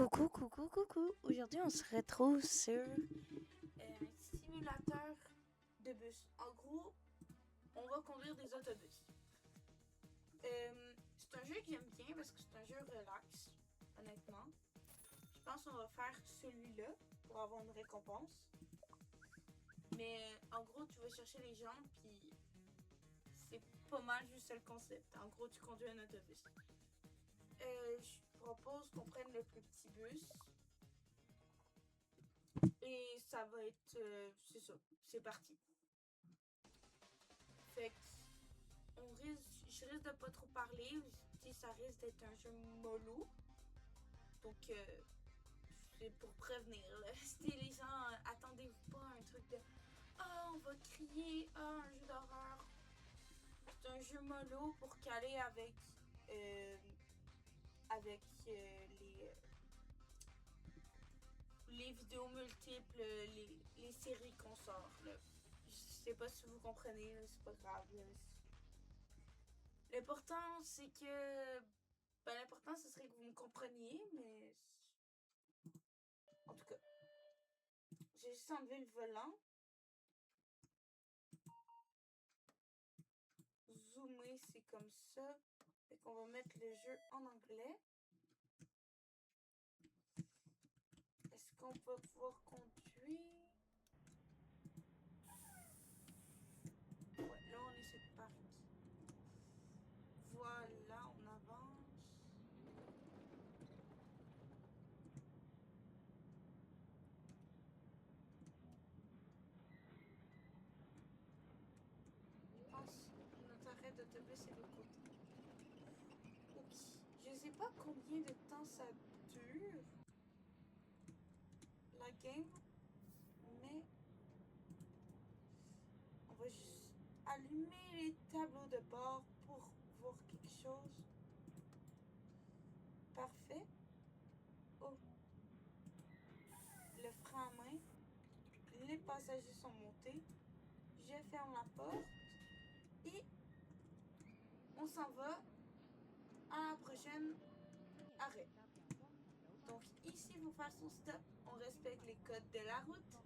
Coucou. Aujourd'hui, on se retrouve sur un simulateur de bus. En gros, on va conduire des autobus. C'est un jeu que j'aime bien parce que c'est un jeu relax, honnêtement. Je pense qu'on va faire celui-là pour avoir une récompense. Mais en gros, tu vas chercher les gens, puis c'est pas mal juste le concept. En gros, tu conduis un autobus. Je propose qu'on prenne le plus petit bus. Et ça va être... c'est ça, c'est parti. Fait que je risque de pas trop parler. Ça risque d'être un jeu mollo. Donc, c'est pour prévenir. Là. Si les gens, attendez-vous pas à un truc de on va crier, un jeu d'horreur. C'est un jeu mollo pour caler avec les vidéos multiples, les séries qu'on sort. Là. Je sais pas si vous comprenez, là, c'est pas grave. Là. L'important, c'est que... l'important, ce serait que vous me compreniez, mais... En tout cas, j'ai juste enlevé le volant. Zoomer, c'est comme ça. Fait qu'on va mettre le jeu en anglais. Est-ce qu'on va pouvoir conduire? Ouais, là, on est sur le parc. Voilà, on avance. Je pense que notre arrêt d'autobus est de l'autre côté. Ok. Je sais pas combien de temps ça dure, la game, mais on va juste allumer les tableaux de bord pour voir quelque chose. Parfait. Oh. Le frein à main. Les passagers sont montés. Je ferme la porte. Et on s'en va à la prochaine arrêt. Donc ici, il faut faire son stop. On respecte les codes de la route.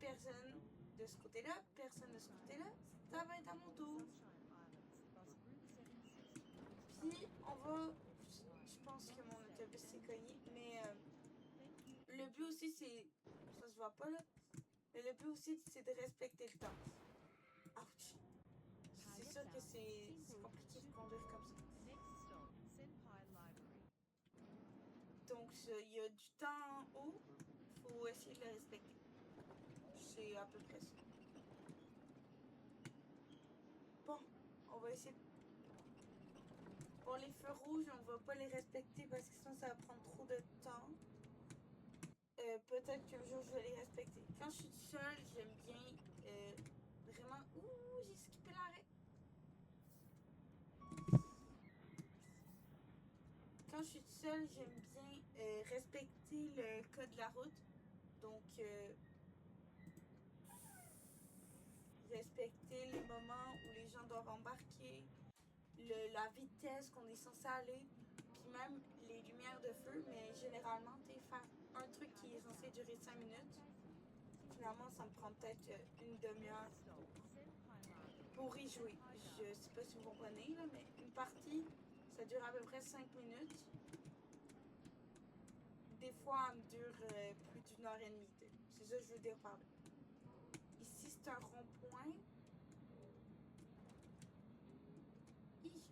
Personne de ce côté-là, personne de ce côté-là. Ça va être à mon tour. Puis on va... Je pense que mon autobus s'est cogné, mais le but aussi c'est... Ça se voit pas là. Mais le but aussi c'est de respecter le temps. Ouch. C'est sûr que c'est compliqué de conduire comme ça. Donc il y a du temps en haut. Faut essayer de le respecter. C'est à peu près ça. Bon, on va essayer de... Bon, les feux rouges, on va pas les respecter parce que sinon ça va prendre trop de temps. Peut-être qu'un jour je vais les respecter. Quand je suis seule, j'aime bien vraiment... Ouh, j'ai skippé l'arrêt. Quand je suis seule, j'aime bien respecter le code de la route. Donc, respecter les moments où les gens doivent embarquer, la vitesse qu'on est censé aller, puis même les lumières de feu. Mais généralement, tu sais, faire un truc qui est censé durer 5 minutes, finalement, ça me prend peut-être une demi-heure pour y jouer. Je sais pas si vous comprenez, là, mais une partie, ça dure à peu près 5 minutes. Des fois, elle me dure plus d'une heure et demie. C'est ça que je veux dire par là. Ici, c'est un rond-point.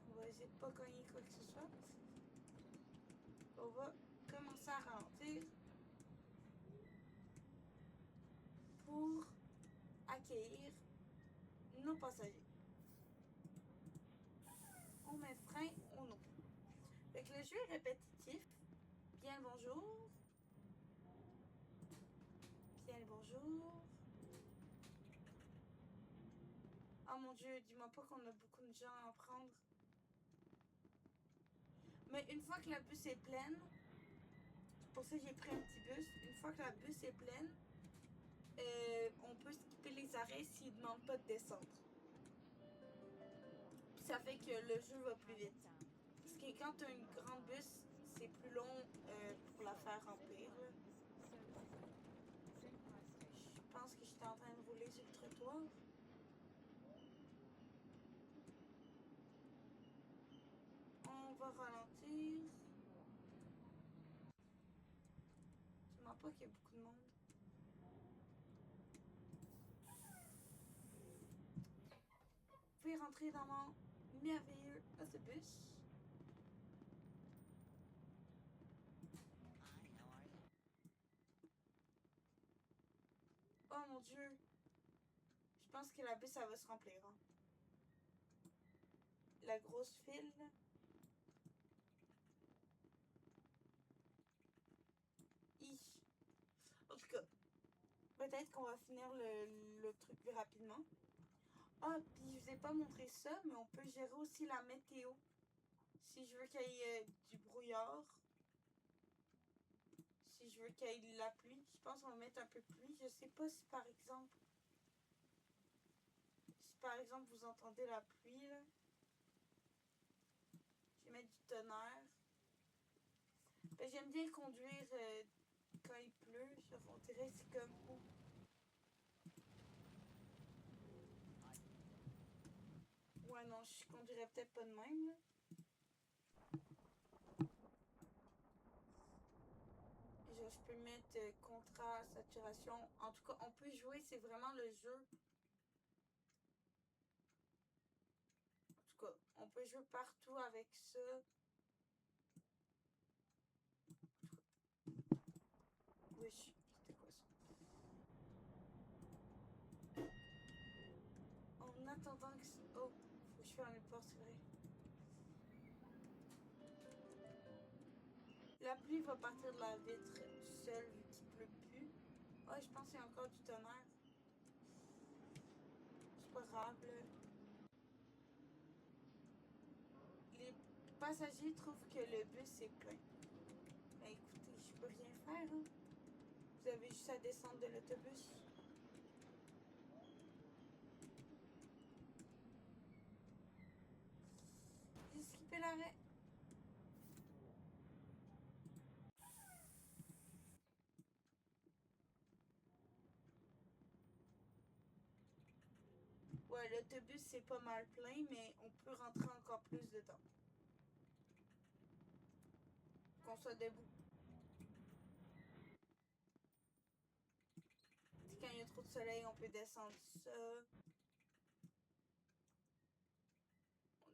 On va essayer de pas cogner quoi que ce soit. On va commencer à ralentir pour accueillir nos passagers. On met frein, on ouvre. Fait que le jeu est répétitif. Bien le bonjour. Bien le bonjour. Oh mon Dieu, dis-moi pas qu'on a beaucoup de gens à prendre. Mais une fois que la bus est pleine, c'est pour ça que j'ai pris un petit bus. Une fois que la bus est pleine, on peut skipper les arrêts s'ils ne demandent pas de descendre. Puis ça fait que le jeu va plus vite. Parce que quand tu as une grande bus, c'est plus long faire remplir. Là. Je pense que j'étais en train de rouler sur le trottoir. On va ralentir. Je ne mens pas qu'il y a beaucoup de monde. Vous pouvez rentrer dans mon merveilleux autobus. Oh mon Dieu. Je pense que la bus, ça va se remplir. Hein. La grosse file. En tout cas, peut-être qu'on va finir le truc plus rapidement. Ah, puis je vous ai pas montré ça, mais on peut gérer aussi la météo. Si je veux qu'il y ait du brouillard. Si je veux qu'il y ait de la pluie. Je pense qu'on va mettre un peu de pluie. Je sais pas si par exemple... Si par exemple vous entendez la pluie, là. Je vais mettre du tonnerre. Ben, j'aime bien conduire quand il pleut. On dirait c'est comme... Ouais, non, je conduirais peut-être pas de même, là. Je peux mettre contrat, saturation. En tout cas, on peut jouer, c'est vraiment le jeu. En tout cas, on peut jouer partout avec ça. Oui, c'était quoi ça? En attendant que... Oh, faut que je ferme les portes, c'est vrai. La pluie va partir de la vitre seule vu qu'il pleut plus. Oh, je pense qu'il y a encore du tonnerre. C'est pas grave, là. Les passagers trouvent que le bus est plein. Ben écoutez, je peux rien faire, hein. Vous avez juste à descendre de l'autobus. J'ai skippé l'arrêt. Ouais, l'autobus c'est pas mal plein, mais on peut rentrer encore plus dedans. Qu'on soit debout. Puis quand il y a trop de soleil, on peut descendre ça.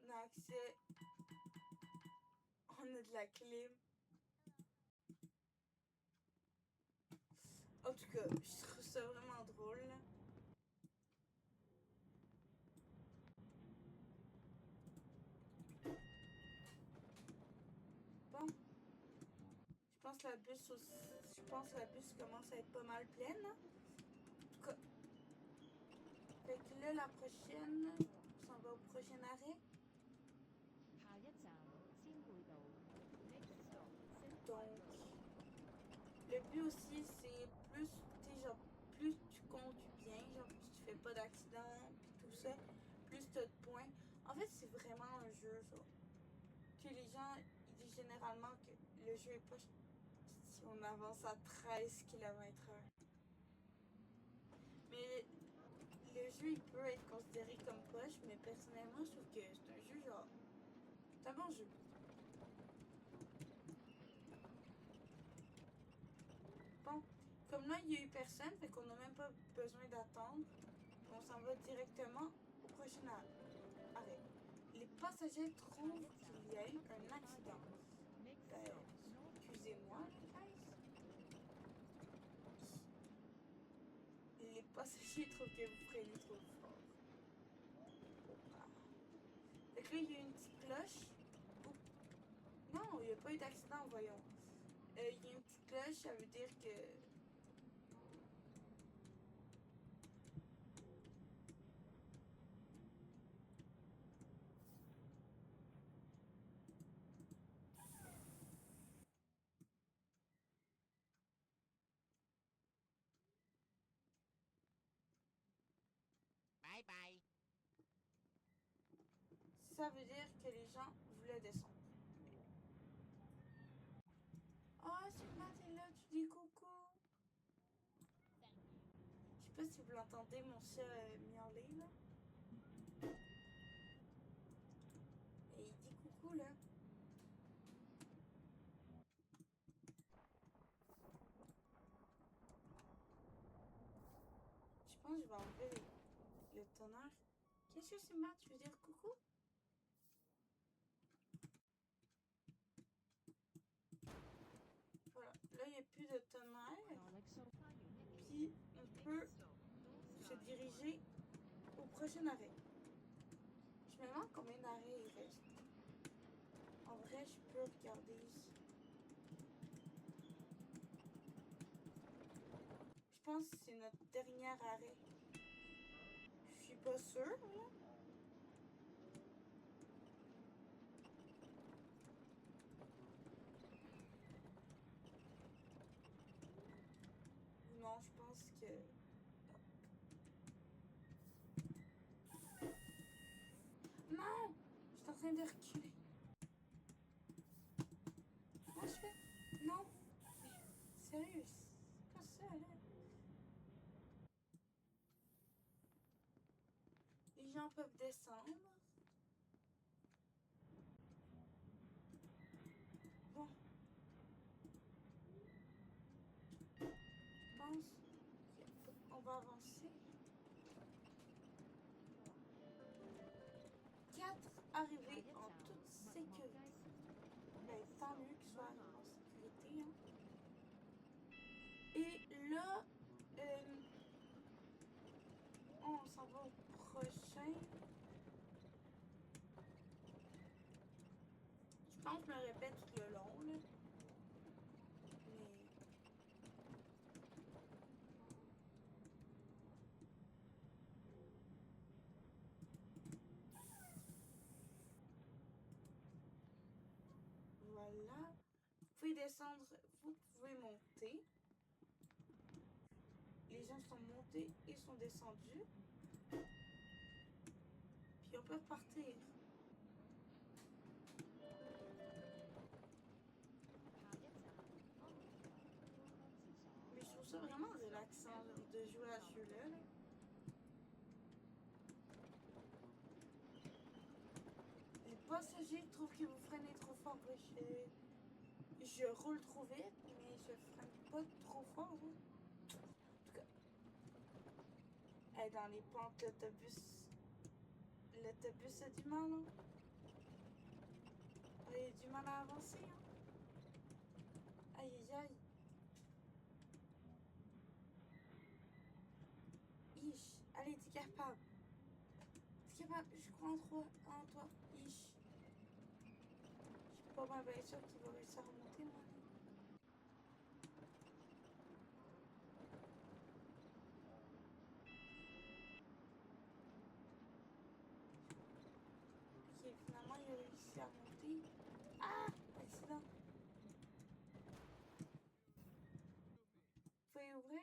On a accès. On a de la clim. En tout cas, je trouve ça vraiment drôle. Bon. Je pense que la bus commence à être pas mal pleine. En tout cas. Fait que là, la prochaine, on s'en va au prochain arrêt. Donc, le but aussi, c'est plus, tu sais, genre, plus tu conduis bien, genre, plus tu fais pas d'accident, puis tout ça, plus t'as de points. En fait, c'est vraiment un jeu, ça. Que les gens, ils disent généralement que le jeu est pas si on avance à 13 km/h. Mais le jeu, il peut être considéré comme poche, mais personnellement, je trouve que c'est un jeu, genre, c'est un bon jeu. Bon, comme là, il n'y a eu personne, fait qu'on n'a même pas besoin d'attendre. On s'en va directement au prochain arrêt. Les passagers trouvent qu'il y a eu un accident. Ben, excusez-moi, guys. Les passagers trouvent que vous freinez trop fort. Ah. Fait que là, il y a une petite cloche. Oups. Non, il n'y a pas eu d'accident, voyons. Il y a une petite cloche, ça veut dire que... Bye bye. Ça veut dire que les gens voulaient descendre. Oh, Superman, t'es Dis coucou. Je sais pas si vous l'entendez, mon chat miauler là. Et il dit coucou là. Je pense que je vais enlever le tonnerre. Qu'est-ce que c'est, Matt? Tu veux dire coucou? Voilà, là il n'y a plus de tonnerre. Puis on peut se diriger au prochain arrêt. Je me demande combien d'arrêts il reste. En vrai, je peux regarder ici. Je pense que c'est notre dernier arrêt. Je suis pas sûre, là. Non, je pense que... Non! Je suis en train de reculer. Comment je fais? Non! Sérieux, c'est pas ça, là. Les gens peuvent descendre. Bon. Je pense qu'on va avancer. 4 arrivés en toute sécurité. Ben, tant mieux qu'ils soient arrivés en sécurité. Hein. Et là, on s'en va au prochain. Je pense que je me répète tout le long, là. Mais... Voilà. Vous pouvez descendre, vous pouvez monter. Les gens sont montés et sont descendus. Puis on peut repartir. Mais je trouve ça vraiment relaxant de jouer à ce jeu-là. Là. Les passagers trouvent que vous freinez trop fort. Je roule trop vite, mais je freine pas trop fort. Hein. En tout cas, hey, dans les pentes, l'autobus a du mal. Hein. Il a du mal à avancer. Hein. Aïe, aïe, aïe. Ish, allez, t'es capable. T'es capable, je crois en toi. Ish. Je suis pas mal bien sûre qu'il va réussir à remonter, moi. Ok, finalement, il a réussi à remonter. Ah! Accident. Faut y ouvrir?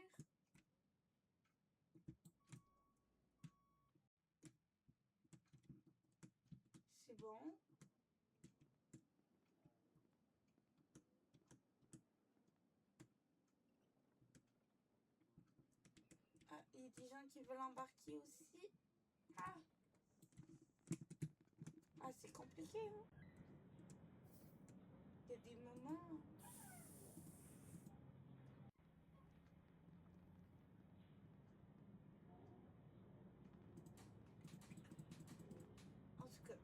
C'est bon. Ah, il y a des gens qui veulent embarquer aussi. Ah! Ah, c'est compliqué, hein? Il y a des moments... En tout cas...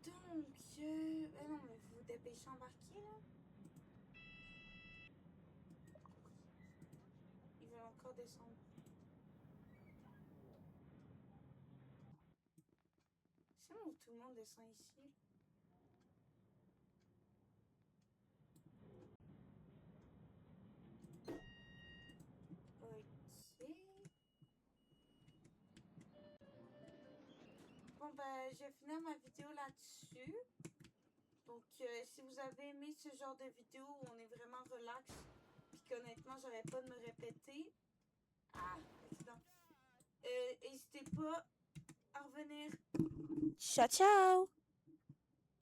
Donc... Ben non, mais vous vous dépêchez d'embarquer, là. Ils veulent encore descendre. C'est bon où tout le monde descend ici. Ok. Bon, ben, je vais finir ma vidéo là-dessus. Donc, si vous avez aimé ce genre de vidéo où on est vraiment relax, puis qu'honnêtement, j'arrête pas de me répéter. Ah, accident. N'hésitez pas revenir. Ciao, ciao!